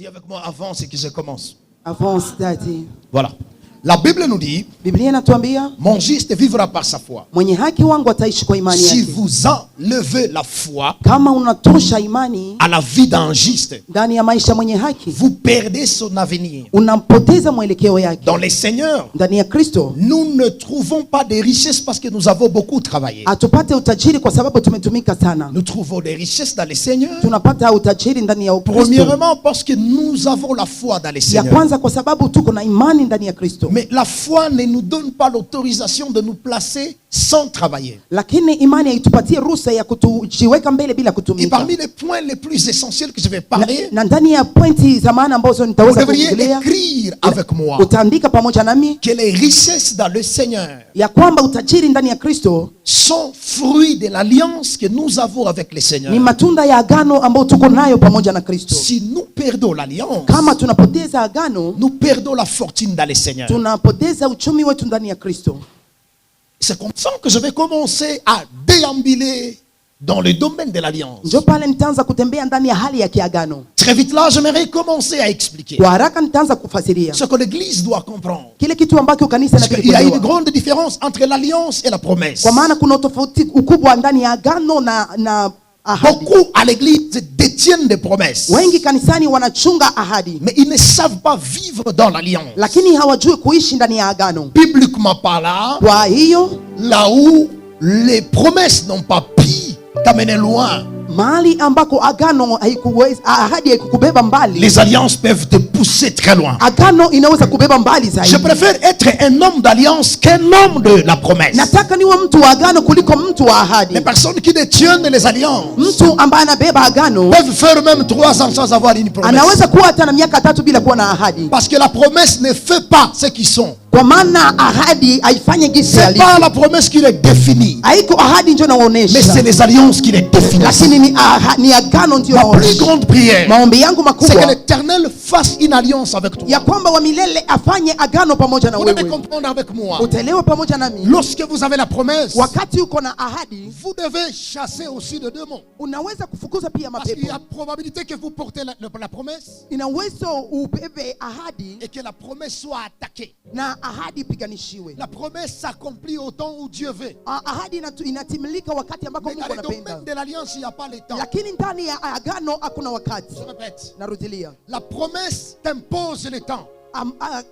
Dis avec moi avant, c'est que je commence. Avance dati. Voilà. La Bible nous dit, Biblia inatuambia mon juste vivra par sa foi. mwenye haki wangu ataishi kwa imani Si yake. vous enlevez la foi Kama unatosha imani à la vie d'un juste, ndani ya maisha mwenye haki, vous perdez son avenir. unampoteza mwelekeo yake. Dans les seigneurs, Ndani ya Kristo nous ne trouvons pas des richesses parce que nous avons beaucoup travaillé. atupate utajiri kwa sababu tumetumika sana. Nous trouvons des richesses dans les seigneurs. Tunapata utajiri ndani ya Kristo. Premièrement, parce que nous avons la foi dans les Ya seigneurs. kwanza kwa sababu tuko na imani ndani ya Kristo. Mais la foi ne nous donne pas l'autorisation de nous placer sans travailler. Lakini imani haitupatie ruhusa ya kutujiweka mbele bila Et kutumika. parmi les points les plus essentiels que je vais parler, Na ndani ya pointi za maana ambazo vous nitaweza devriez kuongelea, écrire avec moi utaandika pamoja nami que les richesses dans le Seigneur ya kwamba utajiri ndani ya Kristo sont fruits de l'alliance que nous avons avec le ni Seigneur. matunda ya agano ambayo tuko nayo pamoja na Kristo. Si nous perdons l'alliance, Kama tunapoteza agano, nous perdons la fortune dans le Seigneur. tunapoteza uchumi wetu ndani ya Kristo. C'est comme ça que je vais commencer à déambuler dans le domaine de l'alliance. Ndio pale nitaanza kutembea ndani ya hali ya kiagano. Très vite là, j'aimerais commencer à expliquer Kwa haraka nitaanza kufasiria ce que l'Église doit comprendre. kile kitu ambacho kanisa Parce qu'il y a une linakikuelewa. grande différence entre l'alliance et la promesse. Kwa maana kuna tofauti ukubwa ndani ya agano na ahadi. Beaucoup à l'Église détiennent des promesses, Wengi kanisani wanachunga ahadi, mais ils ne savent pas vivre dans l'alliance. lakini hawajui kuishi ndani ya agano. Bibliquement parlant, Kwa hiyo là où les promesses n'ont pas pu t'amener loin, mahali ambako agano haikuweza, ahadi haikukubeba mbali, les alliances peuvent te pousser très loin. agano inaweza kubeba mbali Je zaidi. préfère être un homme d'alliance qu'un homme de la promesse. Nataka niwe mtu wa agano kuliko mtu wa ahadi. Les personnes qui détiennent les alliances Mtu ambaye anabeba agano peuvent faire même 3 ans sans avoir une promesse. anaweza kuwa hata na miaka 3 bila kuwa na ahadi, Parce que la promesse ne fait pas ce qu'ils sont. kwa maana ahadi haifanye gisi C'est alivyo. pas la promesse qui les définit, Haiko ahadi ndio mais c'est naonesha, les alliances qui les définissent. lakini ni agano ndio Ma plus naonesha. grande prière, Maombi yangu c'est que makubwa l'Éternel fasse une alliance avec toi. ya kwamba wa milele afanye agano pamoja na Vous devez wewe. comprendre avec moi. Utaelewa pamoja nami, Lorsque vous avez la promesse, wakati uko na ahadi vous devez chasser aussi de démons. unaweza kufukuza pia Parce qu'il y mapepo. a probabilité que vous portez la promesse Ina uwezo ubebe ahadi et que la promesse soit attaquée. na ahadi ipiganishiwe. La promesse s'accomplit au temps où Dieu veut. Ahadi inatimilika wakati ambako Mais dans Mungu le anapenda, domaine de l'alliance, il n'y a pas le temps. lakini ndani ya agano hakuna wakati. Je répète, Narudilia, la promesse t'impose le temps.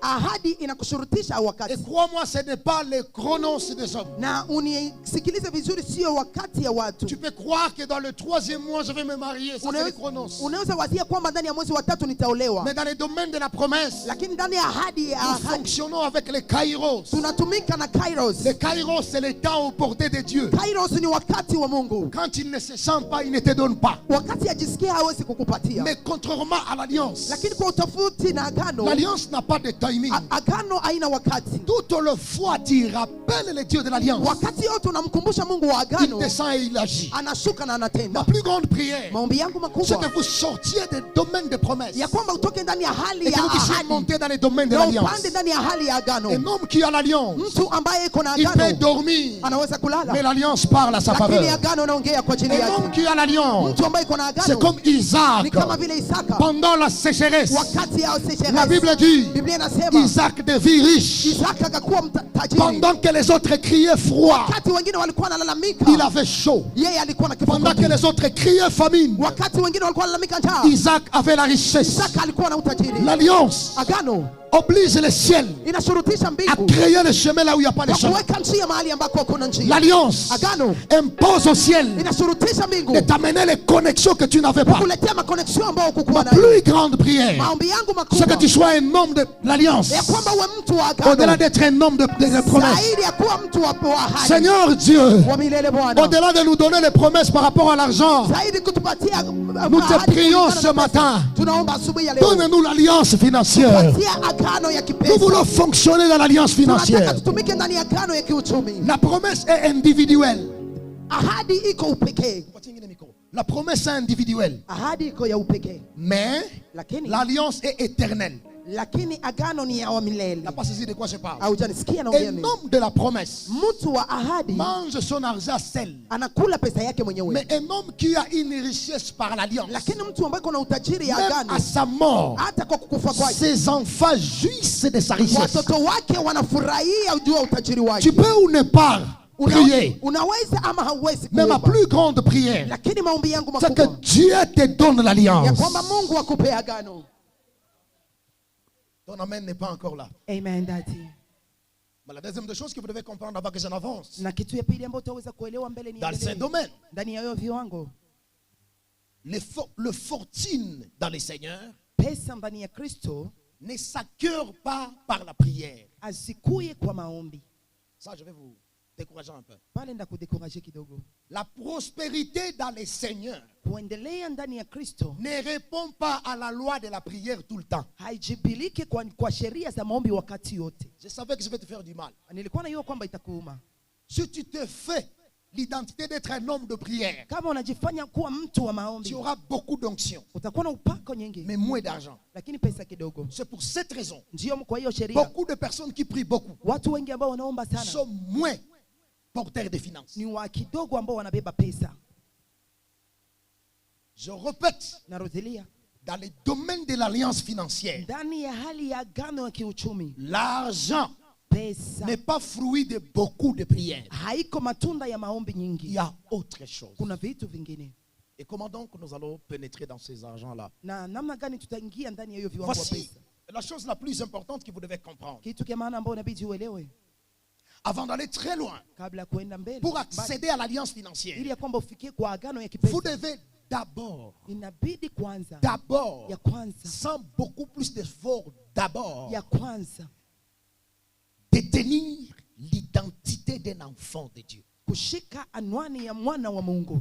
ahadi inakushurutisha Et wakati. crois-moi, ce n'est pas le chronos des hommes. Na unisikilize vizuri, sio wakati ya watu. Tu peux croire que dans le 3e mois, je vais me marier. Ça, c'est le chronos. Unaweza wazia kwamba ndani ya mwezi wa 3 nitaolewa, Mais dans le domaine de la promesse, lakini ndani ya ahadi nous fonctionnons avec les kairos. tunatumika na kairos. Les kairos, c'est le temps au portée de Dieu. Kairos ni wakati wa Mungu. Quand il ne se sent pas, il ne te donne pas. Wakati ajisikia hawezi kukupatia. Mais contrairement à l'alliance, Lakini kwa utofauti na agano, l'alliance n'a pas de timing. agano haina wakati. Toute le fois, tu rappelles le Dieu de l'alliance. Wakati yote unamkumbusha Mungu wa Il agano, descend et il agit. anashuka na Ma anatenda. plus grande prière, Maombi yangu c'est makubwa que vous sortiez des domaines de promesses ya kwamba utoke ndani ya hali et que ya vous puissiez ahadi monter dans les domaines de na l'alliance. upande ndani ya hali ya agano. Un homme qui a l'alliance, Mtu ambaye iko na il peut agano dormir, anaweza kulala, mais l'alliance parle à sa lakini faveur. agano naongea kwa ajili Un homme yake. qui a l'alliance, Mtu ambaye iko na c'est agano comme Isaac. ni kama vile Isaka Pendant la sécheresse, wakati ya la sécheresse. Bible dit, Biblia inasema Isaac devint riche. Isaka akakuwa tajiri. Pendant que les autres criaient froid, Wakati wengine walikuwa wanalalamika, il avait chaud. yeye alikuwa na Pendant que kifungo. les autres criaient famine, Wakati wengine walikuwa wanalalamika njaa, Isaac avait la richesse. Isaka alikuwa na utajiri. L'alliance Agano oblige le ciel inashurutisha à mbingu créer le chemin là où il n'y a pas de kwa chemin. kuweka njia mahali ambako hakuna njia. L'alliance Agano impose au ciel inashurutisha mbingu de t'amener les connexions que tu n'avais pas. kukuletea makoneksio ambayo Ma hukukuwa nayo. plus grande prière, Maombi yangu c'est makubwa que tu sois un homme de l'alliance, ya kwamba uwe mtu wa au-delà agano d'être un homme de promesses. zaidi ya kuwa mtu wa ahadi. Seigneur Dieu, Wa milele Bwana, au-delà de nous donner les promesses par rapport à l'argent, zaidi kutupatia nous te ahadi prions kulingana ce na matin. pesa. Tunaomba asubuhi ya leo Donne-nous l'alliance financière. patia agano ya Nous kipesa. voulons fonctionner dans l'alliance Tunataka financière. tutumike ndani ya agano ya kiuchumi. La promesse est individuelle. Ahadi iko upekee. La promesse est individuelle. Ahadi iko ya upekee. Mais Lakini l'alliance est éternelle. lakini agano ni ya wa milele. N'a pas saisi de quoi je parle. Haujanisikia naongea Un nini? homme de la promesse Mtu wa ahadi mange son argent seul. anakula pesa yake mwenyewe. Mais un homme qui a une richesse par l'alliance, Lakini mtu ambaye kuna utajiri ya même agano, à sa mort, hata kwa kukufa kwake, ses enfants jouissent de sa richesse. watoto wake wanafurahia juu ya utajiri wake. Tu peux ou ne pas prier, Unaweza ama hauwezi mais ma kuomba. plus grande prière, Lakini maombi yangu c'est que makubwa Dieu te donne ya l'alliance. kwamba Mungu akupe agano. Ton amen n'est pas encore là. Amen, daddy. Mais la deuxième des choses que vous devez comprendre avant que je n'avance, Na kitu ya pili ambayo utaweza kuelewa mbele ni dans ce domaine, ndani ya hiyo viwango, le fortune dans le Seigneur pesa ndani ya Kristo ne s'acquiert pas par la prière. azikuye kwa maombi. Ça, je vais vous décourager un peu. Pale nda kudekuraje kidogo. La prospérité dans le Seigneur Kuendelea ndani ya Kristo ne répond pas à la loi de la prière tout le temps. haijibiliki kwa sheria za maombi wakati yote. Je savais que je vais te faire du mal. Nilikuwa najua kwamba itakuuma. Si tu te fais l'identité d'être un homme de prière, Kama unajifanya kuwa mtu wa tu maombi, auras beaucoup d'onction, utakuwa na upako nyingi, mais moins d'argent. lakini pesa kidogo. C'est pour cette raison, Ndio kwa hiyo sheria, beaucoup de personnes qui prient beaucoup watu wengi ambao wanaomba sana sont moins porteurs de finances. ni wa kidogo ambao wanabeba pesa. Je répète, Narudilia, dans le domaine de l'alliance financière, ndani ya hali ya agano ya kiuchumi, l'argent pesa n'est pas fruit de beaucoup de prières. haiko matunda ya maombi Il nyingi. y a autre chose. Kuna vitu vingine. Et comment donc nous allons pénétrer dans ces argents-là? Na namna gani tutaingia ndani ya hiyo viwango wa Voici pesa? la chose la plus importante que vous devez comprendre. Kitu kia maana ambao inabidi uelewe Avant d'aller très loin, kabla ya kuenda mbele, pour accéder à l'alliance financière, ili ya kwamba ufikie kwa agano ya vous kipesa, devez d'abord, inabidi kwanza d'abord, ya kwanza sans beaucoup plus d'efforts, d'abord, ya kwanza détenir l'identité d'un enfant de Dieu. kushika anwani ya mwana wa Mungu.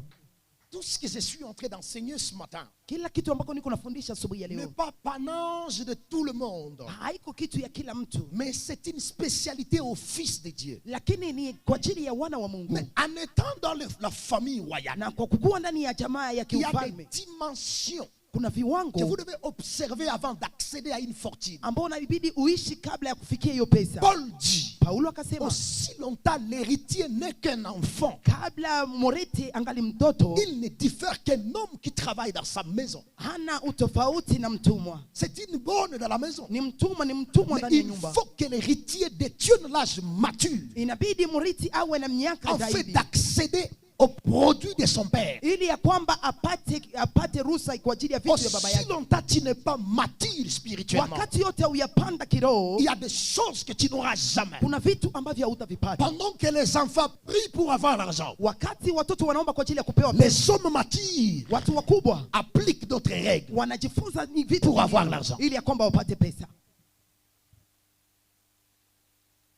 Tout ce que je suis en train d'enseigner ce matin Kila kitu ambako niko nafundisha asubuhi ya n'est leo pas panage de tout le monde, haiko kitu ya kila mtu, mais c'est une spécialité au Fils de Dieu. lakini ni kwa ajili ya wana wa Mungu. Mais en étant dans la famille royale, Na kwa kukua ndani ya jamaa ya il y a des kiufalme, dimensions kuna que vous viwango devez observer avant d'accéder à une fortune. ambao unabidi uishi kabla ya kufikia hiyo pesa. Paul dit, Paulo akasema aussi longtemps l'héritier n'est qu'un enfant, kabla morithi angali mtoto, il ne diffère qu'un homme qui travaille dans sa maison. hana utofauti na mtumwa. C'est une bonne dans la maison. Ni mtumwa Mais ndani ya il nyumba. faut que l'héritier détienne l'âge mature Inabidi mrithi awe na miaka afin zaidi, d'accéder au produit de son père. ili ya kwamba apate ruhusa kwa ajili ya vitu vya baba Aussi yake. longtemps tu n'es pas mature spirituellement, Wakati yote uyapanda kiroho, il y a des choses que tu n'auras jamais. kuna vitu ambavyo hautavipata. Pendant que les enfants prient pour avoir l'argent, Wakati watoto wanaomba kwa ajili ya kupewa pesa, les hommes matures watu wakubwa appliquent d'autres règles wanajifunza ni vitu pour avoir vingine, l'argent. ili ya kwamba wapate pesa.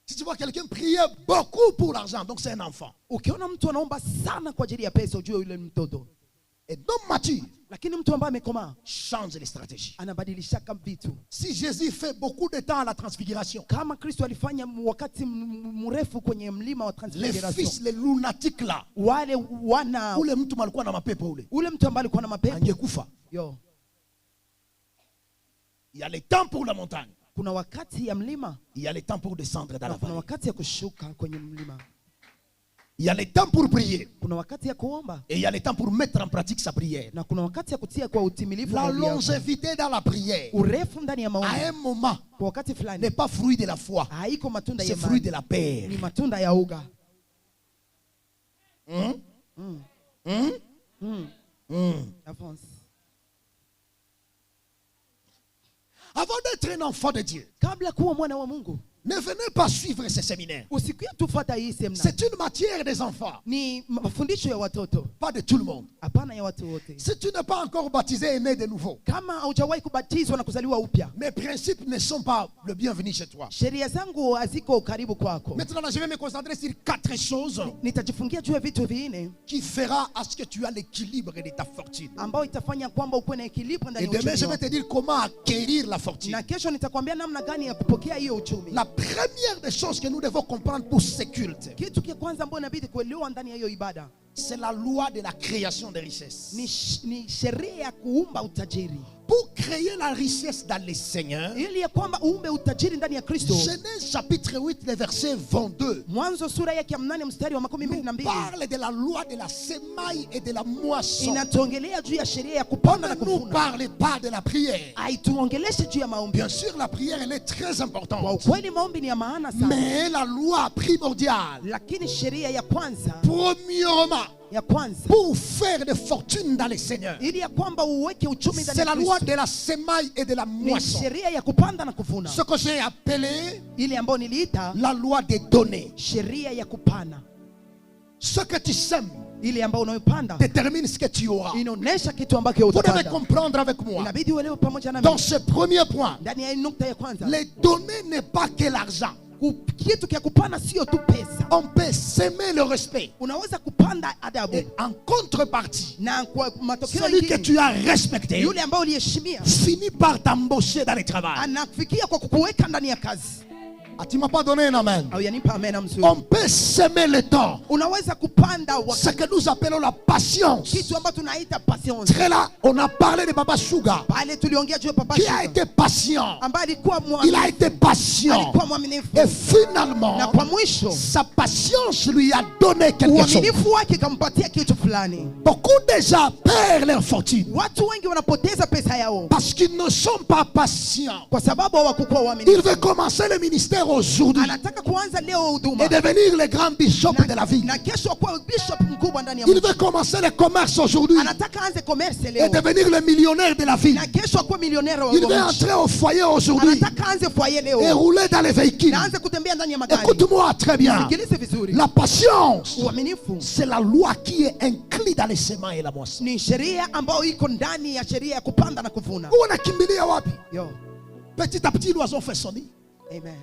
Si tu vois quelqu'un prier beaucoup pour l'argent, donc c'est un enfant. Ukiona mtu anaomba sana kwa ajili ya pesa, ujue yule mtoto. Et l'homme mature Lakini mtu ambaye amekomaa change les stratégies. anabadilishaka vitu. Si Jésus fait beaucoup de temps à la transfiguration, Kama Kristo alifanya wakati mrefu kwenye mlima wa les transfiguration, fils, les lunatiques là, wale wana ule mtu malikuwa na mapepo ule, ule mtu ambaye alikuwa na mapepo angekufa. yo, Il y a le temps pour la montagne, kuna wakati ya mlima il y a le temps pour descendre dans na la kuna vallée. wakati ya kushuka kwenye mlima, Il y a le temps pour prier kuna wakati ya kuomba et il y a le temps pour mettre en pratique sa prière. na kuna wakati ya kutia kwa utimilifu La maombi yako. longévité dans la prière, Urefu ndani ya à maombi un moment, kwa wakati fulani n'est pas fruit de la foi, haiko matunda c'est ya fruit de imani, la paix. ni matunda ya uga. Avance. Avant d'être un enfant de Dieu, Kabla kuwa mwana wa Mungu, ne venez pas suivre ces séminaires. usikie tufuata hii semina. C'est une matière des enfants, Ni mafundisho ya watoto, pas de tout le monde. hapana ya watu wote. Si tu n'es pas encore baptisé et né de nouveau, Kama haujawahi kubatizwa na kuzaliwa upya, mes principes ne sont pas le bienvenu chez toi. sheria zangu haziko karibu kwako. Maintenant, je vais me concentrer sur 4 choses Nitajifungia juu ya vitu vinne qui fera à ce que tu as l'équilibre de ta fortune. ambao itafanya kwamba ukuwe na equilibre ndani Et ya demain, je uchumi vais wako. te dire comment acquérir la fortune. Na kesho nitakwambia namna gani ya kupokea hiyo uchumi. La première des choses que nous devons comprendre pour ce culte, Kitu kia kwanza ambayo inabidi kuelewa ndani ya hiyo ibada, c'est la loi de la création des richesses. ni sheria ya kuumba utajiri. Pour créer la richesse dans le Seigneur, Ili ya kwamba uumbe utajiri ndani ya Kristo. Genèse chapitre 8, le verset 22, Mwanzo sura yake ya 8 mstari wa 12 parle de la loi de la semaille et de la moisson. inatuongelea juu ya sheria ya On kupanda na ne nous kuvuna. parle pas de la prière. Haituongeleshe juu ya maombi. Bien sûr, la prière, elle est très Kwa importante. ukweli maombi ni ya maana sana. Mais la loi primordiale, Lakini sheria ya kwanza premièrement, pour faire de fortune dans le Seigneur, ili ya kwamba uweke uchumi ndani c'est la ya loi Kristo. de la semaille et de la Ni moisson. sheria ya kupanda na kuvuna. Ce que j'ai appelé Ile ambayo niliita la loi des données. sheria ya kupana. Ce que tu sèmes Ile ambayo unayopanda détermine ce que tu auras. inaonesha kitu ambacho Vous devez utapanda. comprendre avec moi. Inabidi uelewe pamoja na Dans mimi. ce premier point, Ndani ya hii nukta ya kwanza, les données n'est pas que l'argent. kitu kia kupanda sio tu pesa. On peut s'aimer le respect. Unaweza kupanda adabu. Et en contrepartie, Na kwa matokeo celui que mengine, tu as respecté yule ambaye uliheshimia finit par t'embaucher dans le travail. anakufikia kwa kukuweka ndani ya kazi. Ah, tu m'as pas donné un amen. Au yanipa amena mzuri. On peut s'aimer le temps. Unaweza kupanda Ce que nous appelons la patience. kitu ambacho tunaita patience. Très là, on a parlé de Papa Suga, Pale tuliongea juu ya Papa qui a Sugar, été patient. ambaye alikuwa Il a mwaminifu. été patient. Alikuwa mwaminifu. Et finalement, Na kwa mwisho sa patience lui a donné quelque chose. uaminifu wake kampatia kitu fulani. Beaucoup de gens perdent leur fortune Watu wengi wanapoteza pesa yao parce qu'ils ne sont pas patients. kwa sababu hawakuwa Il waaminifu. veut commencer le ministère aujourd'hui Anataka kuanza leo huduma et devenir le grand bishop de la vie. na kesho kuwa bishop mkubwa ndani ya Il mji. veut commencer le commerce aujourd'hui Anataka aanze commerce et leo devenir le millionnaire de la vie. na kesho akuwe milionera wa Il veut mji. entrer au foyer aujourd'hui Anataka aanze foyer et leo rouler dans les véhicules. na aanze kutembea ndani ya magari. Écoute-moi très bien. Sikilize vizuri. La patience, Uaminifu c'est la loi qui est inclue dans les semailles et la moisson. ni sheria ambayo iko ndani ya sheria ya kupanda na kuvuna. Unakimbilia wapi? Yo, Petit à petit, l'oiseau fait son nid. amen.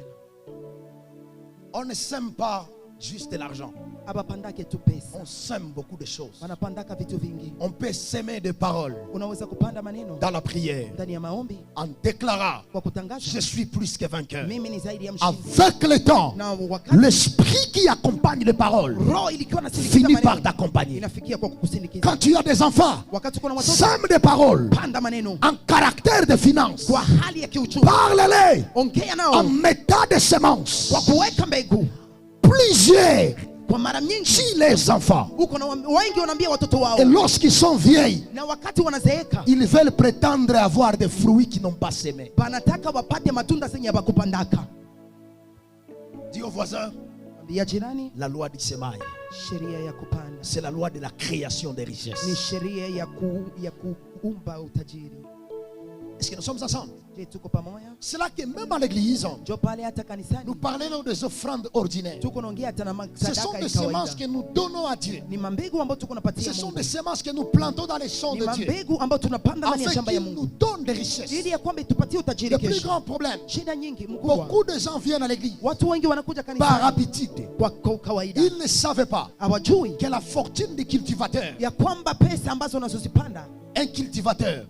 On ne sème pas juste de l'argent. Abapandake tu pesa, On sème beaucoup de choses. wanapandaka vitu vingi. On peut s'aimer des paroles Unaweza kupanda maneno dans la prière ndani ya maombi en déclarant kwa kutangaza je suis plus que vainqueur. mimi ni zaidi ya mshindi. Avec le temps, Na wakati l'esprit qui accompagne les paroles roho ilikuwa inasindikiza finit par maneno t'accompagner. inafikia kwa kukusindikiza. Quand tu as des enfants, Wakati kuna watoto, sème des paroles panda maneno en caractère de finance. kwa hali ya kiuchumi. Parle-les Ongea en nao mettant des semences. kwa kuweka mbegu. Plusieurs Kwa mara nyingi chez les enfants. uko na wengi wanaambia watoto wao, Et lorsqu'ils sont vieilles, na wakati wanazeeka ils veulent prétendre avoir des fruits qui n'ont pas semé. wanataka wapate matunda zenye bakupandaka. Dis au voisin, Ambia jirani, la loi du semail, sheria ya kupanda c'est la loi de la création des ni richesses. sheria ya kuumba utajiri. Est-ce que nous sommes ensemble? Je, tuko pamoja? C'est là que même à l'église, Jo pale hata kanisani nous parlons des offrandes ordinaires. tuko naongea hata na Ce sont sadaka des ya semences kawaida. que nous donnons à Dieu. Ni mambegu ambayo tuko napatia Ce sont Mungu. des semences que nous plantons dans les champs Ni de Dieu. mambegu ambayo tunapanda ndani ya Afin shamba ya qu'il nous Mungu donne des richesses. ili ya kwamba tupatie utajiri Le plus kesho. grand problème, Shida nyingi mkubwa, beaucoup de gens viennent à l'église watu wengi wanakuja par kanisani habitude. kwa kawaida, Ils ne savaient pas hawajui que la fortune du cultivateur, ya kwamba pesa ambazo unazozipanda, un cultivateur,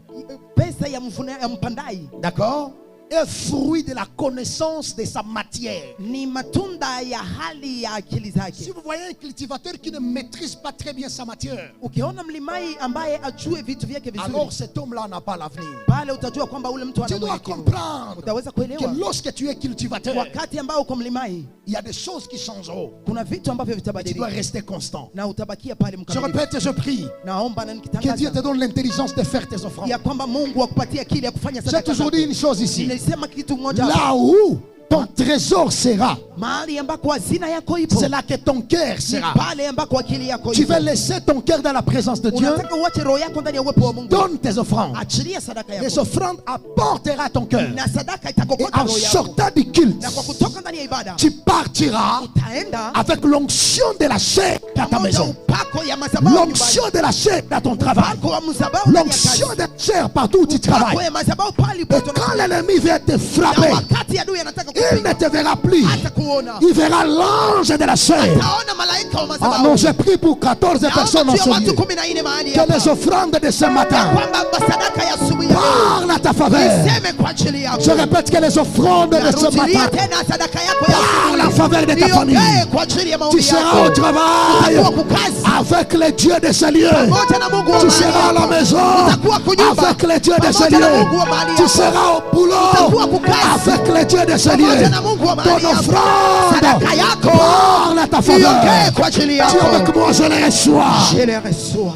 pesa ya mpandai, d'accord, est fruit de la connaissance de sa matière. ni matunda ya hali ya akili zake. Si vous voyez un cultivateur qui ne maîtrise pas très bien sa matière, Ukiona mlimai ambaye ajue vitu vyake alors vizuri, cet homme-là n'a pas l'avenir. pale utajua kwamba ule mtu ana Tu dois mwelekeo. comprendre Utaweza que kuelewa lorsque tu es cultivateur, wakati ambao uko mlimai, il y a des choses qui changeront. kuna vitu ambavyo Tu dois vitabadilika rester constant. na utabakia pale Je mkamilifu. répète et je prie Naomba na que Dieu te nikitangaza donne l'intelligence de faire tes offrandes. ya kwamba Mungu akupatie akili ya kufanya J'ai sadaka toujours zako. dit une chose ici. Nilisema kitu moja, Là où ton trésor sera, mahali ambako hazina yako ipo, c'est là que ton cœur ni sera. pale ambako akili yako Tu ipo. veux laisser ton cœur dans la présence de Dieu. Unataka uache roho yako ndani ya uwepo wa Mungu, Donne tes offrandes. achilia sadaka Les yako offrandes apportera ton cœur. na sadaka Et itakokota en roho yako, sortant du culte, na kwa kutoka ndani ya ibada tu partiras utaenda avec l'onction de la chair dans ta pamoja maison. upako ya madhabahu nyumbani, L'onction de la chair dans ton travail. upako wa madhabahu ndani ya L'onction kazi, de la chair partout où tu upako travailles. ya madhabahu pale Et ulipo quand na l'ennemi vient te frapper, wakati adui anataka il ne kupiga te verra plus. hata kuona. Il verra l'ange de la chair. Ataona malaika wa Ah madhabahu. non, j'ai pris pour 14 personnes en Naomba ce lieu. watu 14 mahali Que hapa. les offrandes de ce matin Kwamba sadaka ya asubuhi ya leo parlent à ta faveur. iseme kwa ajili yako. Je répète que les offrandes de ce Narudilia matin tena sadaka yako ya parlent en asubuhi. faveur de ta famille. Iongee kwa ajili ya Tu maombi seras yako. au travail Utakuwa kukazi avec les dieux de ce lieu. pamoja na Mungu wa Tu mahali seras à la hapa. maison Utakuwa kunyumba avec les dieux de ce pamoja na lieu. Mungu wa mahali Tu hapa. seras au boulot Utakuwa kukazi avec les dieux de ce lieu. pamoja na Mungu wa mahali Ton hapa. offrande Sadaka yako parle à ta faveur. iongee kwa ajili Dis yako. avec moi, je les reçois. Je les reçois.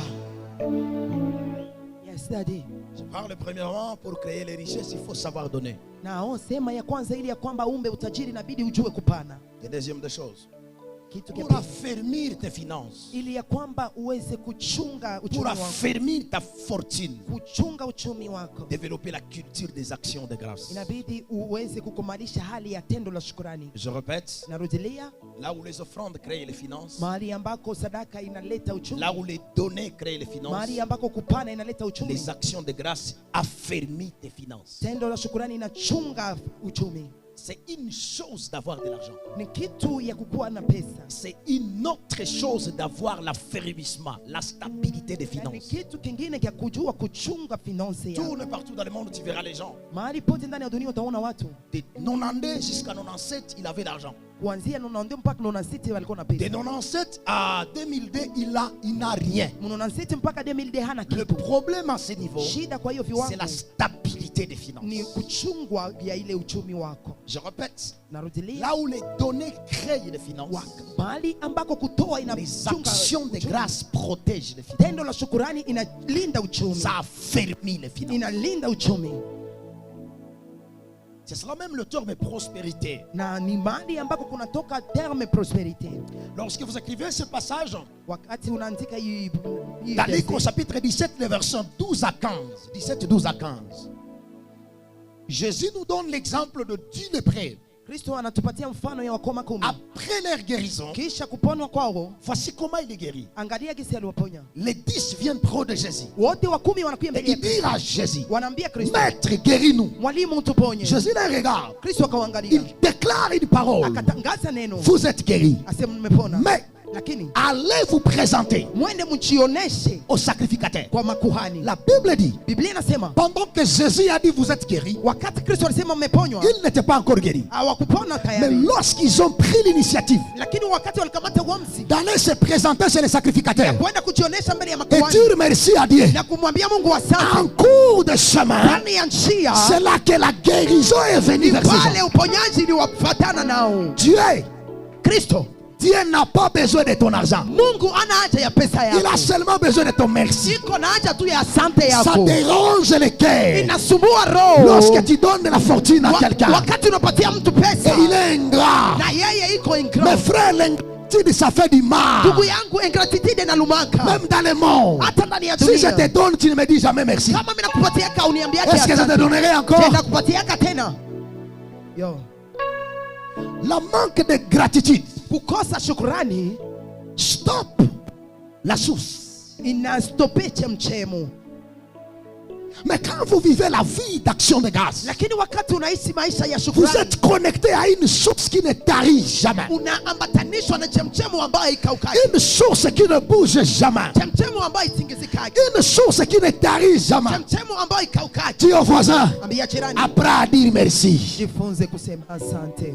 Yes, daddy. Je parle premièrement pour créer les richesses, il faut savoir donner. Na sema ya kwanza ili ya kwamba umbe utajiri inabidi ujue kupana. Et deuxième des choses, Kitu pour kingine affermir tes finances, ili ya kwamba uweze kuchunga uchumi pour wako, affermir ta fortune, kuchunga uchumi wako, développer la culture des actions de grâce. inabidi uweze kukumarisha hali ya tendo la shukrani. Je répète, Narudilia, là où les offrandes créent les finances, mahali ambako sadaka inaleta uchumi, là où les données créent les finances, mahali ambako kupana inaleta uchumi, les actions de grâce affermissent tes finances. tendo la shukrani inachunga uchumi. C'est une chose d'avoir de l'argent. Ni kitu ya kukuwa na pesa, C'est une autre chose d'avoir l'affermissement, la stabilité des na ni finances. kitu kingine kya kujua kuchunga finance yako. Tourne partout dans le monde, tu verras les gens. Mahali pote ndani ya dunia utaona watu De 92 jusqu'à 97, il avait l'argent. kuanzia 92 mpaka 96 walikuwa na De pesa. 97 à 2002, il n'a rien. 96 mpaka 2000 hana Le kitu. problème à ce niveau, Shida kwa hiyo c'est viwango la stabilité des finances. ni kuchungwa ya ile uchumi wako. Je répète, Narudilia, là où les données créent les finances, mahali ambako kutoa les inachunga actions de uchumi. grâce protègent les finances. Tendo la shukurani inalinda uchumi, Ça affermit les finances. inalinda uchumi, C'est cela même le terme prospérité. na ni mahali ambako kunatoka terme prosperity. Lorsque vous écrivez ce passage, Wakati unaandika hii dans Luc au verse, chapitre 17, les versets 12 à 15. 17, 12 à 15. Jésus nous donne l'exemple de 10 lépreux. Kristo anatupatia mfano ya wakoma 10. Après leur guérison, Kisha kuponwa kwao, voici comment il est guéri. angalia gisi aliwaponya. Les 10 viennent près de Jésus. Wote wa 10 wanakuja Et mbele ils ya disent Kristo, à Jésus, wanaambia Kristo, Maître, guéris-nous. mwalimu utuponye. Jésus les regarde. Kristo akawaangalia, Il déclare une parole. akatangaza neno, Vous êtes guéris. asema mmepona. Mais Lakini allez vous présenter mwende mchioneshe au sacrificateur. kwa makuhani. La Bible dit, Biblia inasema pendant que Jésus a dit vous êtes guéris, wakati Kristo alisema mmeponywa, ils n'étaient pas encore guéris. hawakupona Mais tayari, lorsqu'ils ont pris l'initiative lakini wakati walikamata uamuzi d'aller se présenter chez les sacrificateurs kwenda kujionesha mbele ya et makuhani dire merci à Dieu, na kumwambia Mungu en asante, cours de chemin, ndani ya njia c'est là que la guérison est venue vers ces pale gens. uponyaji uliwafuatana nao. Dieu Kristo, Dieu n'a pas besoin de ton argent. Mungu ana haja ya pesa Il a yako, seulement besoin de ton merci. iko na haja tu ya asante Ça yako. dérange le cœur. Inasumbua roho Lorsque tu donnes de la fortune à quelqu'un wakati unapatia mtu pesa et il est ingrat. na yeye iko Mes ingrat. frères, l'ingratitude, ça fait du mal. Ndugu yangu, ingratitude inalumaka Même dans le monde. hata ndani ya Si je dunia. te donne, tu ne me dis jamais merci. Kama mimi nakupatiaka uniambiake Est-ce que je te asante, donnerai encore? nakupatiaka tena. Yo, La manque de gratitude kukosa shukrani stop la source. inastope chemchemu. Mais quand vous vivez la vie d'action de grâce, Lakini wakati unaishi maisha ya vous shukrani, êtes connecté à une source qui ne tarit jamais. unaambatanishwa na chemchemu ambayo haikaukaji, Une source qui ne bouge jamais. chemchemu ambayo itingizikaji, Une source qui ne tarit jamais. chemchemu ambayo haikaukaji. Dis au voisin, Ambia jirani, apprends à dire merci. jifunze kusema asante.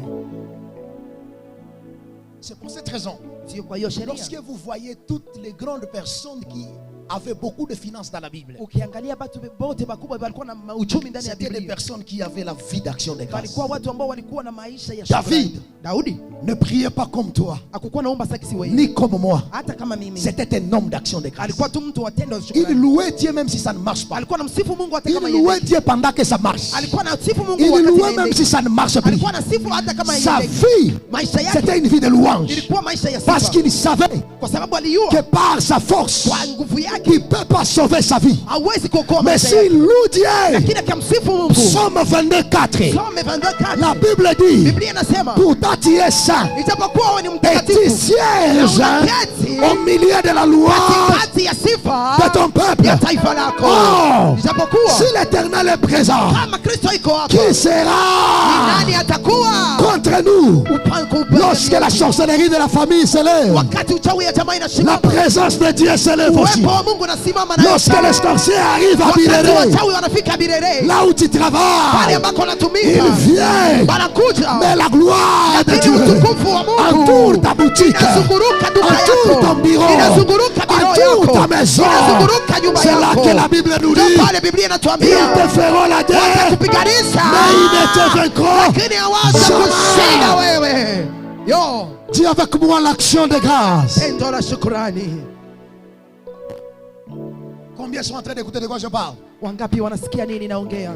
C'est pour cette raison. Sio kwa hiyo sheria. Lorsque vous voyez toutes les grandes personnes qui avaient beaucoup de finances dans la Bible, Ukiangalia watu wote wakubwa walikuwa na uchumi ndani ya c'était des Biblia, personnes qui avaient la vie d'action de grâce. walikuwa watu ambao walikuwa na maisha ya David. shukrani. Daudi Ne priez pas comme toi, hakukuwa naomba sakisi wewe, ni comme moi. hata kama mimi. C'était un homme d'action de grâce. Alikuwa tu mtu wa tendo la Il shukrani. louait Dieu même si ça ne marche pas. Alikuwa anamsifu Mungu hata Il kama louait yeye. Dieu pendant que ça marche. Alikuwa anasifu Mungu Il wakati louait même inaendeka. si ça ne marche plus. Alikuwa anasifu hata kama Sa yeye. vie, Maisha yake c'était une vie de louange. ilikuwa maisha ya Parce sifa, qu'il savait kwa sababu alijua que par sa force, kwa nguvu il yake il ne peut pas sauver sa vie. hawezi kuokoa Mais maisha yake. s'il loue Dieu, Lakini akamsifu Mungu. Psaume 22:4, Psalme 22:4. la Bible dit, Biblia inasema pourtant tu es saint ijapokuwa wewe ni et tu mtakatifu sièges na unaketi au milieu de la louange katikati ya sifa de ton peuple. ya taifa lako. Oh, Ijapokuwa si l'Éternel est présent, kama Kristo iko hapo, qui ni sera nani atakuwa contre nous? upande Lorsque la sorcellerie de la famille s'élève, wakati uchawi ya jamaa la inasimama, présence de Dieu s'élève aussi. uwepo wa Mungu unasimama na Lorsque les sorciers arrivent à wakati Birere, wachawi wanafika Birere, là où tu pale travailles, ambako ils wanatumika, viennent. wanakuja, Mais la gloire de lakini Dieu utukufu wa Mungu entoure ta boutique, inazunguruka duka entoure ton yako, bureau, inazunguruka biro entoure yako, ta maison. inazunguruka nyumba C'est là yako. que la Bible nous Ndio dit, pale Biblia ils inatuambia te feront la guerre, watakupiganisha, mais ils ne te vaincront lakini hawatakushinda jamais. wewe. Yo, Dis avec moi l'action de grâce. tendo la shukrani. Combien sont en train d'écouter de quoi je parle? Wangapi wanasikia nini naongea?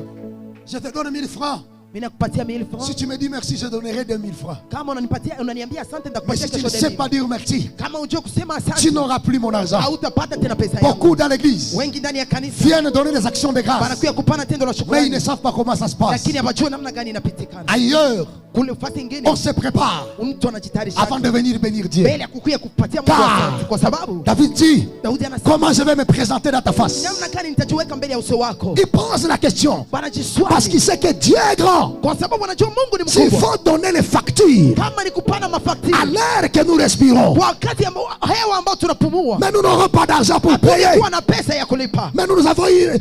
Je te donne 1000 francs. Mimi nakupatia 1000 francs. Si tu me dis merci, je donnerai 2000 francs. Kama unaniambia asante Mais nitakupatia si tu ne kesho sais 2000. pas dire merci, Kama unajua kusema tu asante, n'auras plus mon argent. hautapata tena pesa yako. Beaucoup dans l'église Wengi ndani ya kanisa viennent donner des actions de grâce, wanakuja kupana tendo la mais ils shukrani, ne savent pas comment ça se passe. lakini hawajui namna gani inapitikana. Ailleurs, Kule fasi ingine on se prépare mtu anajitayarisha avant de venir bénir Dieu. mbele ya kukuja kupatia Mungu Car asante, kwa sababu David dit, Daudi anasema comment je vais me présenter dans ta face? namna gani nitajiweka mbele ya uso wako. Il pose la question parce Wanajiswali qu'il sait que Dieu est grand. kwa sababu wanajua Mungu ni S'il mkubwa. faut donner les factures Kama ni kupana mafaktiri à l'air que nous respirons, kwa wakati ambao hewa ambao tunapumua, mais nous n'aurons pas d'argent pour payer. kuwa na pesa ya kulipa, Mais nous avons eu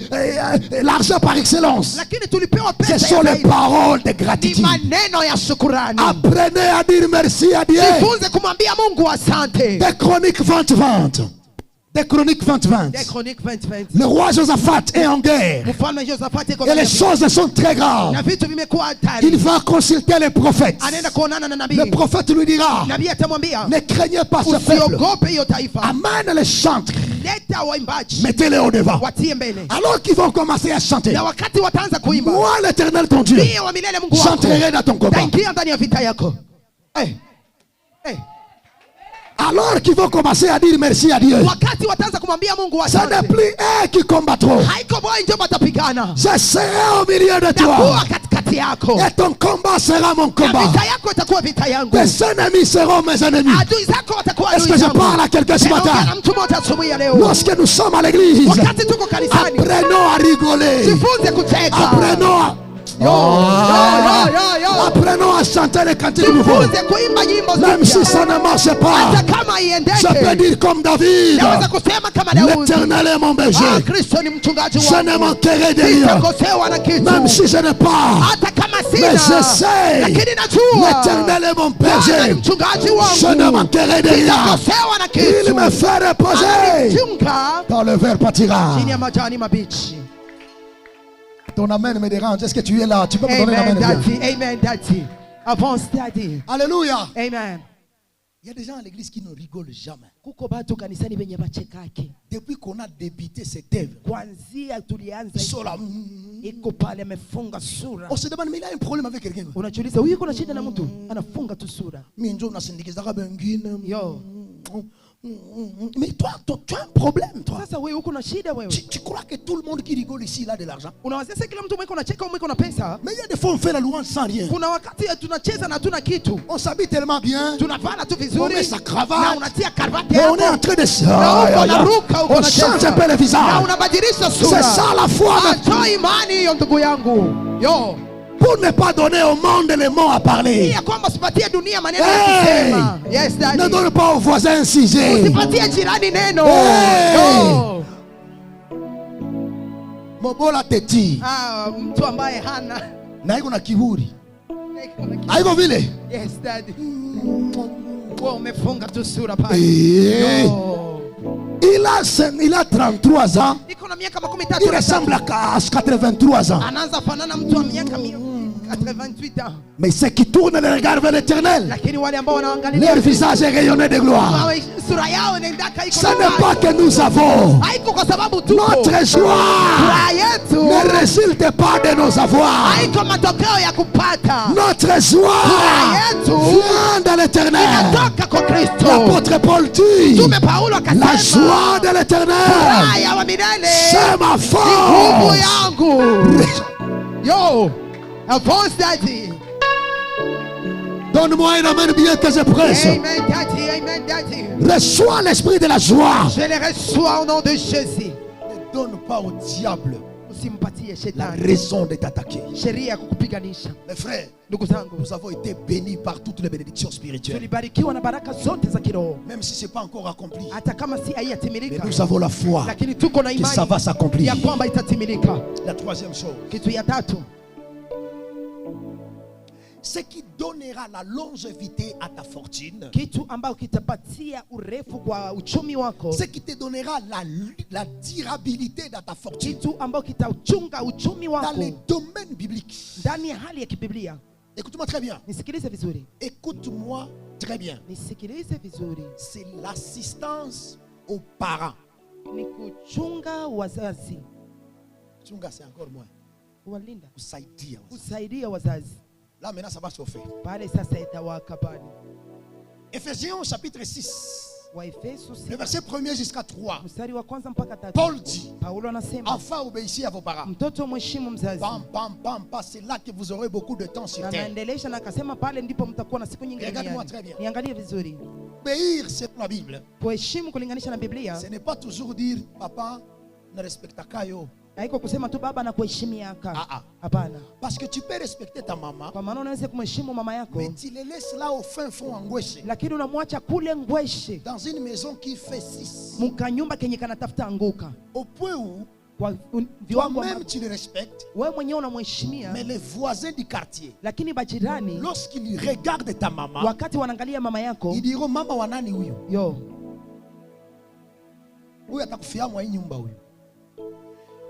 l'argent par excellence. lakini tulipewa Ce pesa sont ya les zaidi. paroles de Ni gratitude. maneno ya shukurani. Apprenez à dire merci à Dieu. Jifunze kumwambia Mungu asante. Des Chroniques 20-20. Des Chroniques 20-20. Des Chroniques 20:20. Le roi Josaphat est en guerre. Mfalme Josafati iko Et les ndani ya choses sont très graves. na vitu vimekuwa Il hatari. va consulter les prophètes. Anaenda kuonana na nabii. Le prophète lui dira, Nabii atamwambia ne craignez pas ce peuple. usiogope hiyo taifa, Amène les chantres. leta waimbaji Mettez-les au devant. watie mbele, Alors qu'ils vont commencer à chanter. na wakati wataanza kuimba, Moi, l'Éternel ton Dieu, mie wa milele Mungu wako j'entrerai dans ton combat. taingia ndani ya vita yako. Alors qu'ils vont commencer à dire merci à Dieu. Wakati wataanza kumwambia Mungu Ce n'est asante, plus eux qui combattront. haiko boy ndio watapigana, Je serai au milieu de toi. takuwa katikati yako, Et ton combat sera mon na combat. vita yako itakuwa vita yangu, Tes ennemis seront mes ennemis. adui zako watakuwa Est-ce adui que je zangu. parle à quelqu'un ce Naongea matin? na mtu mmoja asubuhi ya leo. Lorsque nous sommes à l'église, Wakati tuko kanisani, apprenons à rigoler. jifunze kucheka. Apprenons à... Apprenons à chanter les cantiques nouveaux. Jifunze kuimba nyimbo Même si mpya. ça ne marche pas, Hata kama je peux iendeke, dire comme David, naweza kusema kama Daudi, l'Éternel est mon berger. Kristo ni mchungaji Je ne wangu, manquerai de rien. sitakosewa na kitu. Même si je n'ai pas, Hata kama mais je sina, sais, lakini najua l'Éternel est mon Bwana ni berger. mchungaji Je ne wangu, manquerai de rien. sitakosewa na Il kitu. me fait reposer Chunga dans le vert pâturage. chini ya majani mabichi. Ton amen me dérange. Est-ce que tu es là? Tu peux me donner Amen, l'amen? daddy. Amen, daddy. Avance, daddy. Alléluia. Amen. Il y a des gens à l'église qui ne rigolent jamais. Kuko batu kanisani benye bachekake. Depuis qu'on a débuté cette œuvre, Kwanzia tulianza ils sont là. iko pale amefunga sura. On se demande, mais il a un problème avec quelqu'un. Unajiuliza huyu kuna shida na mtu? Anafunga tu sura. Minjo unasindikizaka bengine. Yo. Mais toi, tu as un problème, toi. Sasa wewe uko na shida wewe. Tu crois que tout le monde qui rigole ici, il a de l'argent? Unawazia sasa kila mtu mweko anacheka mweko na pesa? Mais il y a des fois, on fait la louange sans rien. Kuna wakati tunacheza na hatuna kitu. On s'habille tellement bien. Tunavaa tu On vizuri. met sa cravate. Na unatia karavati Mais on est en yako. train de... Na uko unaruka uko On change un peu le Na visage. unabadilisha C'est sura. ça la foi. Acha imani hiyo ndugu yangu. Yo. Pour ne pas donner au monde les mots à parler. Ya kwamba usipatie dunia maneno ya Hey! kusema. Yes, daddy. Ne donne pas aux voisins un sujet. Usipatie jirani neno. Hey! Yo. Mobola teti. Mtu ambaye hana. Na iko na kiburi. Haiko vile. Yes, daddy. Wewe umefunga tu sura pale. Eh. Yo. Il a 33 ans. Iko na miaka Il 13. ressemble à 83 ans. Anaanza fanana mtu wa miaka 88 ans. Mais ceux qui tournent les regards vers l'éternel, Lakini wale ambao wanaangalia leur visage est rayonné de gloire. sura yao inaendaka iko Ce n'est pas que nous avons. haiko kwa sababu tuko. Notre joie Furaha yetu ne résulte pas de nos avoirs. haiko matokeo ya kupata. Notre joie vient de l'éternel. Inatoka kwa Kristo. L'apôtre Paul dit, Mtume Paulo la akasema joie de l'éternel, Furaha wa milele c'est ma ni nguvu force. yangu. Yo, avance daddy. Donne-moi un amen bien que je presse. Amen daddy, amen daddy. Reçois l'esprit de la joie. Je les reçois au nom de Jésus. Ne donne pas au diable Usimpatie la shetani raison de t'attaquer. sheria ya kukupiganisha. Mes frères, Ndugu zangu, nous avons été bénis par toutes les bénédictions spirituelles. tulibarikiwa na baraka zote za kiroho, Même si ce n'est pas encore accompli. hata kama si Mais haiyatimilika, nous avons la foi lakini tuko na que ça va imani s'accomplir. ya kwamba itatimilika. La troisième chose, Kitu ya tatu, ce qui donnera la longévité à ta fortune, kitu ambacho kitapatia urefu kwa uchumi wako, ce qui te donnera la durabilité dans ta fortune, kitu ambacho kitachunga uchumi dans wako les domaines bibliques. ndani ya hali ya kibiblia. Écoute-moi très bien. Nisikilize vizuri, Écoute-moi très bien. nisikilize vizuri. C'est l'assistance aux parents. Ni kuchunga wazazi, Chunga, c'est encore moins. kuwalinda, Kusaidia. kusaidia wazazi. Là, maintenant, ça va se faire. Pale sasa itawaka pale. Ephésiens chapitre 6, Waefeso le verset 1er jusqu'à 3. mstari wa kwanza mpaka 3. Paul dit, Paulo anasema, enfin obéissez à vos parents. mtoto mheshimu mzazi. Pam, pam, pam, pam, c'est là que vous aurez beaucoup de temps sur Na terre. naendelesha na akasema pale ndipo mtakuwa na siku nyingi Regarde-moi duniani. très bien. Niangalie vizuri. Obéir selon la Bible, Kuheshimu kulinganisha na Biblia ce n'est pas toujours dire, papa, ne respecte pas yo. haiko kusema tu baba na kuheshimiaka. Ah. Hapana. Parce que tu peux respecter ta maman, Kwa maana unaweza kumheshimu mama yako, mais tu le laisses là au fin fond en Ngweshe, lakini unamwacha kule Ngweshe, dans une maison qui fait 6. mkanyumba kenye kanatafuta anguka. Au point où Kwa viwango toi-même ambavyo tu le respectes, wewe mwenyewe unamheshimia, mais les voisins du quartier, lakini bajirani lorsqu'ils regardent ta maman, wakati wanaangalia mama yako, ils diront, mama wanani huyu? yo, Huyu atakufia mwa hii nyumba huyu.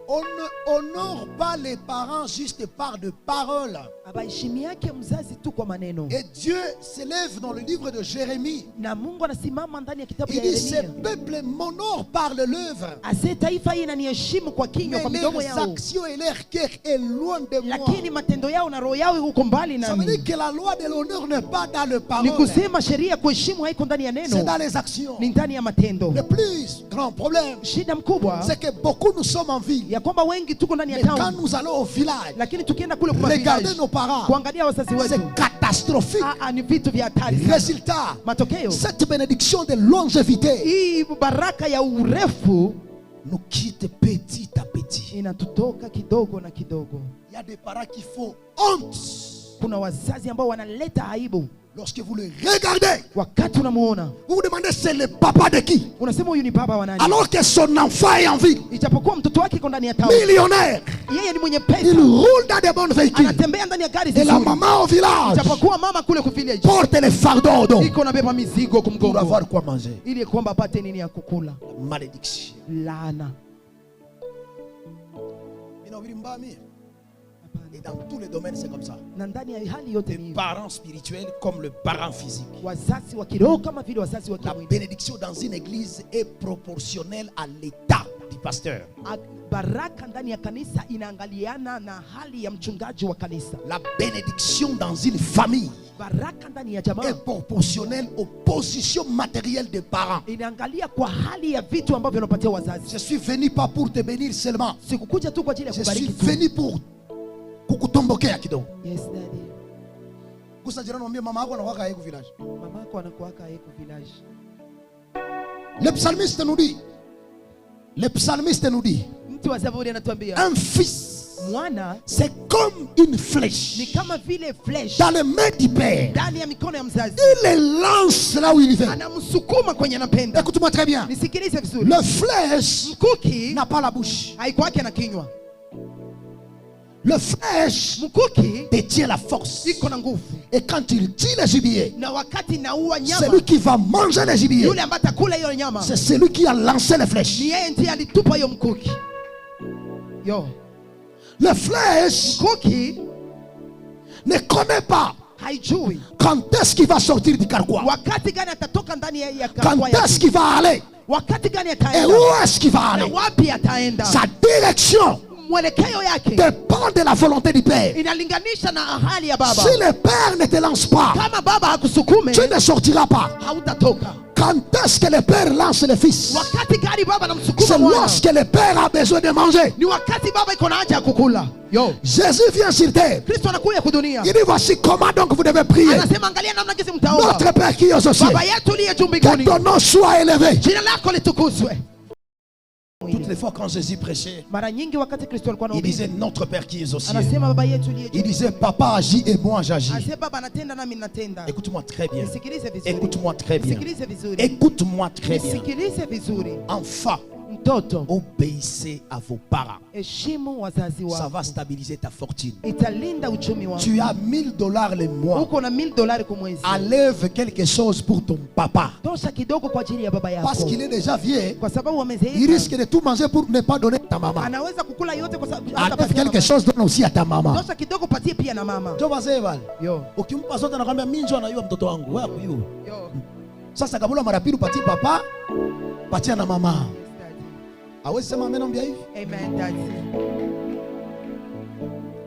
On ne honore pas les parents juste par de paroles. abaheshimiake mzazi tu kwa maneno. Et Dieu s'élève dans le livre de Jérémie. Na Mungu anasimama ndani ya kitabu Il ya dit, ce Yeremia, peuple m'honore par le lèvres, ase taifa hii inaniheshimu kwa kinywa, mais kwa midomo leurs yao, actions et leur cœur est loin de moi. lakini matendo yao na roho yao uko mbali Ça veut nami. dire que la loi de l'honneur n'est pas dans le Ni parole, kusema sheria ya kuheshimu haiko ndani ya c'est neno, dans les actions. ni ndani ya matendo. Le plus grand problème, Shida mkubwa c'est que beaucoup nous sommes en ville. ya kwamba wengi tuko ndani ya Mais quand town, nous allons au village, lakini tukienda kule kwa regarder village nos parents, kuangalia wazazi wetu, c'est catastrophique. ni vitu vya hatari sana. Résultat, Matokeo, cette bénédiction de longévité hii baraka ya urefu nous quitte petit à petit. inatutoka kidogo na kidogo. Il y a des parents qui font honte Kuna wazazi ambao wanaleta aibu lorsque vous le regardez. wakati unamuona, Vous vous demandez c'est le papa de qui, unasema huyu ni baba wa nani, alors que son enfant est en ville, ijapokuwa mtoto wake iko ndani ya town, millionnaire, yeye ni mwenye il pesa, roule dans des bons véhicules, anatembea ndani ya gari et la zizuri, maman au village ijapokuwa mama kule ku village porte les fardeaux au dos iko nabeba mizigo pour kumgongo avoir quoi manger. ili kwamba apate nini ya kukula. Malédiction. Laana. Et dans tous les domaines, c'est comme ça. Na ndani ya hali yote ni Les hivyo. parents spirituels comme le parent physique. Wazazi wa kiroho kama vile wazazi wa La kimwili. bénédiction dans une église est proportionnelle à l'état du pasteur. Baraka ndani ya kanisa inaangaliana na hali ya mchungaji wa kanisa. La bénédiction dans une famille Baraka ndani ya jamaa est proportionnelle aux positions matérielles des parents. inaangalia kwa hali ya vitu ambavyo wanapatia wazazi. Je suis venu pas pour te bénir seulement. Sikukuja tu kwa ajili ya Je suis kubariki tu. venu pour kukutombokea kidogo. Yes daddy. Kusa jirani mwambie mama yako anakuwa haiko village. Mama yako anakuaka haiko village. Le psalmiste nous dit. Le psalmiste nous dit. Mtu wa Zaburi anatuambia Un fils, mwana c'est comme une ni flèche kama vile flesh dans les mains du père. ndani ya mikono ya mzazi. Il les lance là où il veut. Anamsukuma kwenye anapenda. Écoute-moi très bien. Nisikilize vizuri. Le flèche Mkuki n'a pas la bouche. haikwake na kinywa. Le flèche Mkuki détient la force. iko na nguvu. Et quand il tue le gibier, Na wakati naua nyama, celui qui va manger le gibier, yule ambaye atakula hiyo nyama c'est celui qui a lancé les flèches. ni yeye ndiye alitupa hiyo mkuki. Yo, Le flèche mkuki ne connaît pas haijui quand est-ce qu'il va sortir du carquois, wakati gani atatoka ndani ya quand kakwa est-ce yake, qu'il va aller wakati gani et ataenda où est-ce qu'il va na aller. wapi ataenda. Sa direction Mwelekeo yake dépend de la volonté du Père. inalinganisha na hali ya baba. Si le Père ne te lance pas, Kama baba hakusukume, tu ne sortiras pas. hautatoka. Quand est-ce que le père lance le fils? Wakati gani baba anamsukuma C'est mwana? lorsque le père a besoin de manger. Ni wakati baba iko na haja ya kukula. Yo. Jésus vient sur terre. Kristo anakuja kudunia. Il dit voici comment donc vous devez prier. Anasema angalia namna gani mtaomba. Notre Père qui est aux cieux, Baba yetu uliye juu que mbinguni. ton nom soit élevé. Jina lako litukuzwe. Toutes les fois quand Jésus prêchait, Mara nyingi wakati Kristo alikuwa il anahubiri, disait notre Père qui est aux cieux. anasema baba yetu uliye juu. Il disait papa agit et moi j'agis. Anasema baba anatenda nami ninatenda. Écoute-moi très bien. Nisikilize vizuri. Écoute-moi très bien. Nisikilize vizuri. Écoute-moi très bien. Nisikilize vizuri. Enfant, Mtoto, obéissez à vos parents. heshimu wazazi Ça wako. va stabiliser ta fortune. Italinda uchumi wako. Tu as $1000 le mois. Uko na $1000 kwa mwezi. Enlève quelque chose pour ton papa. Tosha kidogo kwa ajili ya baba yako. Parce qu'il est déjà vieux. Kwa sababu Il wamezeeka. risque de tout manger pour ne pas donner à ta maman. Anaweza kukula yote kwa sababu Enlève quelque chose, donne aussi à ta maman. Tosha kidogo patie pia na mama. Ndio wazee wale. Yo. Ukimpa zote anakuambia mimi ndio anayua mtoto wangu. Wewe huyu. Yo. Sasa kabla mara pili patie papa, patia na mama. Hawezi sema amen mbia hivi? Amen, daddy.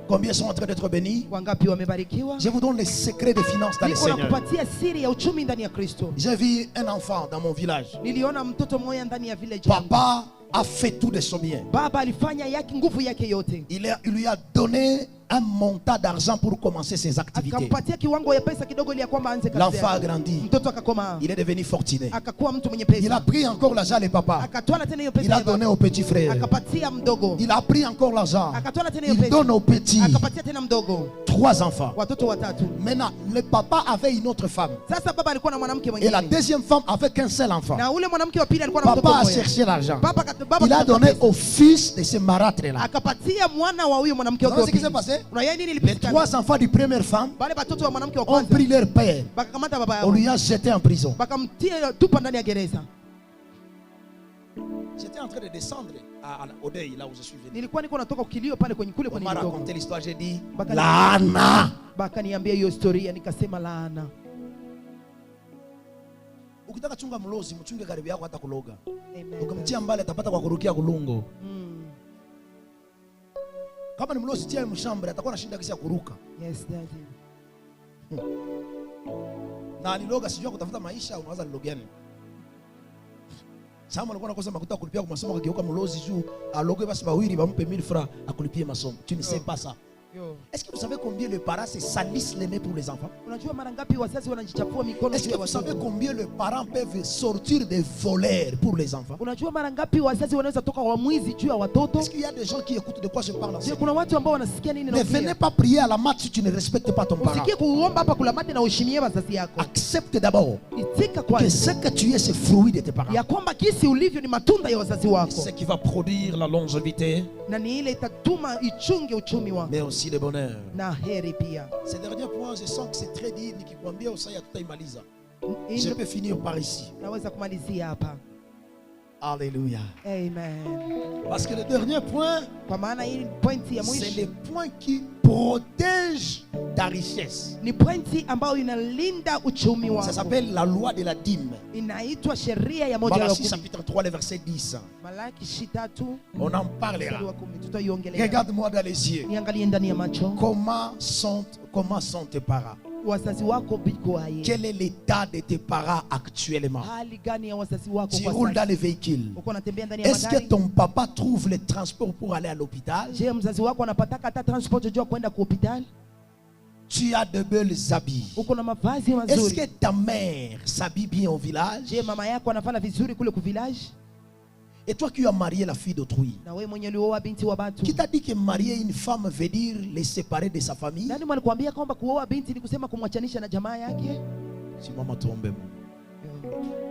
Combien sont en train d'être bénis? Wangapi wamebarikiwa? Je vous donne les secrets de finances dans le Niko Seigneur. nakupatia siri ya uchumi ndani ya Kristo. J'ai vu un enfant dans mon village. Niliona mtoto mmoja ndani ya village yangu. Papa a fait tout de son bien. Baba alifanya yake nguvu yake yote. Il lui a donné un montant d'argent pour commencer ses activités. Akampatia kiwango ya pesa kidogo ili ya kwamba aanze kazi L'enfant a yake. grandi. Mtoto akakoma. Il est devenu fortuné. Akakuwa mtu mwenye Il a pesa. pris encore l'argent de papa. Akatwala tena hiyo Il pesa a ya donné baba. au petit frère. Akapatia mdogo. Il a pris encore l'argent. Akatwala tena hiyo Il pesa. donne au petit. Akapatia tena mdogo. 3 enfants. Watoto watatu. Maintenant, le papa avait une autre femme. Sasa baba alikuwa na mwanamke Et la mwingine. deuxième femme avait qu'un seul enfant. Na ule mwanamke wa pili alikuwa na mtoto Papa a mmoja. cherché l'argent. Baba Il a donné au fils de ce marâtre-là. akapatia mwana wa huyo mwanamke Vous wake savez wa ce qui s'est pili. passé? Unajua nini Les ilipitikana? 3 enfants du première femme Wale watoto wa mwanamke wa ont kwanza pris leur père. bakakamata baba On yao. lui a jeté en prison. Bakamtia tupa ndani ya gereza. J'étais en train de descendre au deuil, là où je suis venu. Nilikuwa niko natoka kilio pale kwenye kule On kwenye m'a mdogo. raconté l'histoire, j'ai dit Baka- laana. Bakaniambia hiyo historia nikasema laana. Ukitaka chunga mlozi, mchunge karibu yako hata kuloga. Amen. Ukimtia mbali atapata kwa kurukia kulungo. Mm. Kama ni mlozi tia mshambre atakuwa anashinda kisi ya kuruka. Yes, daddy. Na aliloga sijua kutafuta maisha unaanza lilogiani. Sama alikuwa anakosa makuta kulipia kwa masomo akigeuka mlozi juu aloge basi bawili bampe 1000 francs akulipie masomo. Tu ne sais pas ça. Yo. Est-ce que vous savez combien les parents se salissent les mains pour les enfants? Unajua mara ngapi wazazi wanajichafua mikono Est-ce juu que ya vous savez watoto? combien les parents peuvent sortir des voleurs pour les enfants? Unajua mara ngapi wazazi wanaweza toka wamwizi juu ya watoto? Est-ce qu'il y a des gens qui écoutent de quoi je parle? Je, kuna watu ambao wanasikia nini Ne naongea? venez pas prier à la mat si tu ne respectes pas ton parent. Usikie kuomba hapa kulamate na uheshimie wazazi yako. Accepte d'abord Itika que kwanza ce que tu es, c'est fruit de tes parents. ya kwamba kisi ulivyo ni matunda ya wazazi wako, Ce qui va produire la longévité, na ni ile itatuma ichunge uchumi wako mais aussi le bonheur. na heri pia. Ces derniers points, je sens que c'est très dit. Nikikwambia usaya tutaimaliza. Je Ino- peux finir par ici. Naweza kumalizia hapa. Alléluia. Amen. Parce que le dernier point, Kwa maana hii pointi ya c'est mwisho le point qui protège ta richesse. ni pointi ambayo inalinda uchumi Ça wako. s'appelle la loi de la dîme. Inaitwa sheria ya moja ya Malachie kumi. chapitre 3, le verset 10. Malaki 3 On en parlera. mstari wa 10 tutaiongelea. Regarde-moi dans les yeux. Niangalie ndani ya macho. Comment sont tes parents? Wazazi wako biko aye. Quel est l'état de tes parents actuellement? Hali gani ya wazazi wako Tu kwa roules dans sasa? les véhicules. Uko unatembea ndani ya Est-ce que magari? ton papa trouve les transports pour aller à l'hôpital? Je, mzazi wako anapataka hata transport juu ya kwenda kwa hospitali? Tu as de belles habits. Uko na mavazi Est-ce mazuri? que ta mère s'habille bien au village? Je, mama yako anafanya vizuri kule ku village? Et toi qui as marié la fille d'autrui, Na wewe mwenye ulioa binti wa batu, qui t'a dit que marier une femme veut dire les séparer de sa famille? nani mwalikwambia kwamba kuoa binti ni kusema kumwachanisha na jamaa yake? Si maman tombe. Yo.